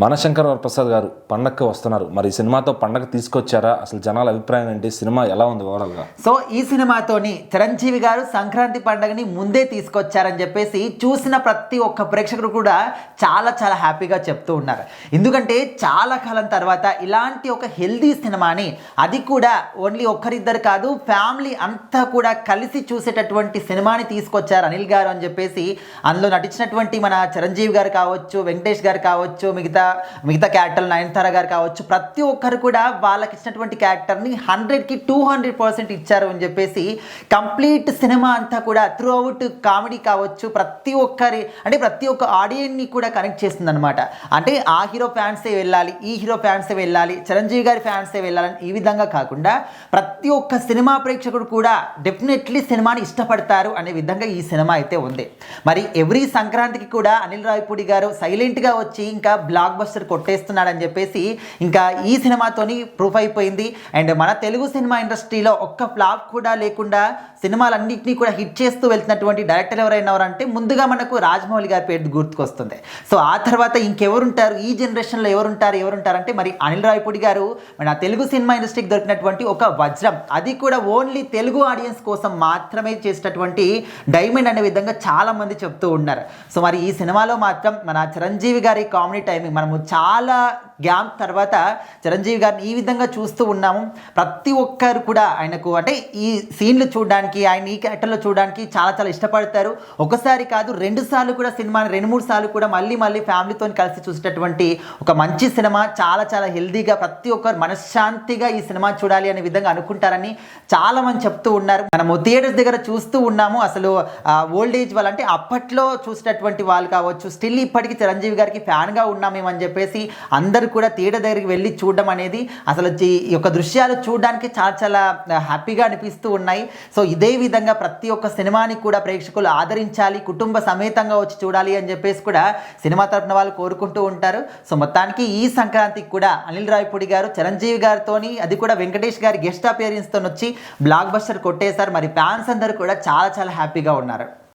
మనశంకర్ వరప్రసాద్ గారు పండగకి వస్తున్నారు. మరి ఈ సినిమాతో పండగ తీసుకొచ్చారా? అసలు జనాల అభిప్రాయం ఏంటి? సినిమా ఎలా ఉంది ఓవరాల్గా? సో ఈ సినిమాతోని చిరంజీవి గారు సంక్రాంతి పండుగని ముందే తీసుకొచ్చారని చెప్పేసి చూసిన ప్రతి ఒక్క ప్రేక్షకుడు కూడా చాలా చాలా హ్యాపీగా చెప్తూ ఉన్నారు. ఎందుకంటే చాలా కాలం తర్వాత ఇలాంటి ఒక హెల్దీ సినిమాని, అది కూడా ఓన్లీ ఒక్కరిద్దరు కాదు, ఫ్యామిలీ అంతా కూడా కలిసి చూసేటటువంటి సినిమాని తీసుకొచ్చారు అనిల్ గారు అని చెప్పేసి అందులో నటించినటువంటి మన చిరంజీవి గారు కావచ్చు, వెంకటేష్ గారు కావచ్చు, మిగతా క్యారెక్టర్ నయనతార గారు కావచ్చు, ప్రతి ఒక్కరు కూడా వాళ్ళకి ఇచ్చినటువంటి క్యారెక్టర్ని 100కి 200% ఇచ్చారు అని చెప్పేసి కంప్లీట్ సినిమా అంతా కూడా త్రూ అవుట్ కామెడీ కావచ్చు, ప్రతి ఒక్క ఆడియన్ని కూడా కనెక్ట్ చేస్తుంది అనమాట. అంటే ఆ హీరో ఫ్యాన్సే వెళ్ళాలి, ఈ హీరో ఫ్యాన్సే వెళ్ళాలి, చిరంజీవి గారి ఫ్యాన్సే వెళ్ళాలని ఈ విధంగా కాకుండా ప్రతి ఒక్క సినిమా ప్రేక్షకుడు కూడా డెఫినెట్లీ సినిమాని ఇష్టపడతారు అనే విధంగా ఈ సినిమా అయితే ఉంది. మరి ఎవ్రీ సంక్రాంతికి కూడా అనిల్ రావిపూడి గారు సైలెంట్గా వచ్చి ఇంకా బ్లాక్ బస్టర్ కొట్టేస్తున్నాడని చెప్పేసి ఇంకా ఈ సినిమాతోని ప్రూఫ్ అయిపోయింది. అండ్ మన తెలుగు సినిమా ఇండస్ట్రీలో ఒక్క ఫ్లాప్ కూడా లేకుండా సినిమాలన్నింటినీ కూడా హిట్ చేస్తూ వెళ్తున్నటువంటి డైరెక్టర్ ఎవరంటే ముందుగా మనకు రాజమౌళి గారి పేరు గుర్తుకొస్తుంది. సో ఆ తర్వాత ఇంకెవరుంటారు ఈ జనరేషన్లో ఎవరుంటారంటే మరి అనిల్ రావిపూడి గారు మన తెలుగు సినిమా ఇండస్ట్రీకి దొరికినటువంటి ఒక వజ్రం, అది కూడా ఓన్లీ తెలుగు ఆడియన్స్ కోసం మాత్రమే చేసేటటువంటి డైమండ్ అనే విధంగా చాలా మంది చెప్తూ ఉన్నారు. సో మరి ఈ సినిమాలో మాత్రం మన చిరంజీవి గారి కామెడీ టైమింగ్ మనము చాలా గ్యాప్ తర్వాత చిరంజీవి గారిని ఈ విధంగా చూస్తూ ఉన్నాము. ప్రతి ఒక్కరు కూడా ఆయనకు అంటే ఈ సీన్లు చూడడానికి, ఆయన ఈ క్యారెక్టర్లో చూడడానికి చాలా చాలా ఇష్టపడతారు. ఒకసారి కాదు 2 సార్లు కూడా సినిమాని 2-3 సార్లు కూడా మళ్ళీ ఫ్యామిలీతో కలిసి చూసేటటువంటి ఒక మంచి సినిమా. చాలా చాలా హెల్దీగా ప్రతి ఒక్కరు మనశ్శాంతిగా ఈ సినిమా చూడాలి అనే విధంగా అనుకుంటారని చాలా మంది చెప్తూ ఉన్నారు. మనము థియేటర్స్ దగ్గర చూస్తూ ఉన్నాము. అసలు ఓల్డ్ ఏజ్ వాళ్ళు అంటే అప్పట్లో చూసేటటువంటి వాళ్ళు కావచ్చు, స్టిల్ ఇప్పటికీ చిరంజీవి గారికి ఫ్యాన్గా ఉన్నామేమని చెప్పేసి అందరూ కూడా థియేటర్ దగ్గరికి వెళ్ళి చూడడం అనేది అసలు ఈ యొక్క దృశ్యాలు చూడడానికి చాలా చాలా హ్యాపీగా అనిపిస్తూ ఉన్నాయి. సో ఇదే విధంగా ప్రతి ఒక్క సినిమాని కూడా ప్రేక్షకులు ఆదరించాలి, కుటుంబ సమేతంగా వచ్చి చూడాలి అని చెప్పేసి కూడా సినిమా తరపున వాళ్ళు కోరుకుంటూ ఉంటారు. సో మొత్తానికి ఈ సంక్రాంతికి కూడా అనిల్ రావిపూడి గారు చిరంజీవి గారితోని, అది కూడా వెంకటేష్ గారి గెస్ట్ అపియరెన్స్తో వచ్చి బ్లాక్ బస్టర్ కొట్టేశారు. మరి ఫ్యాన్స్ అందరూ కూడా చాలా చాలా హ్యాపీగా ఉన్నారు.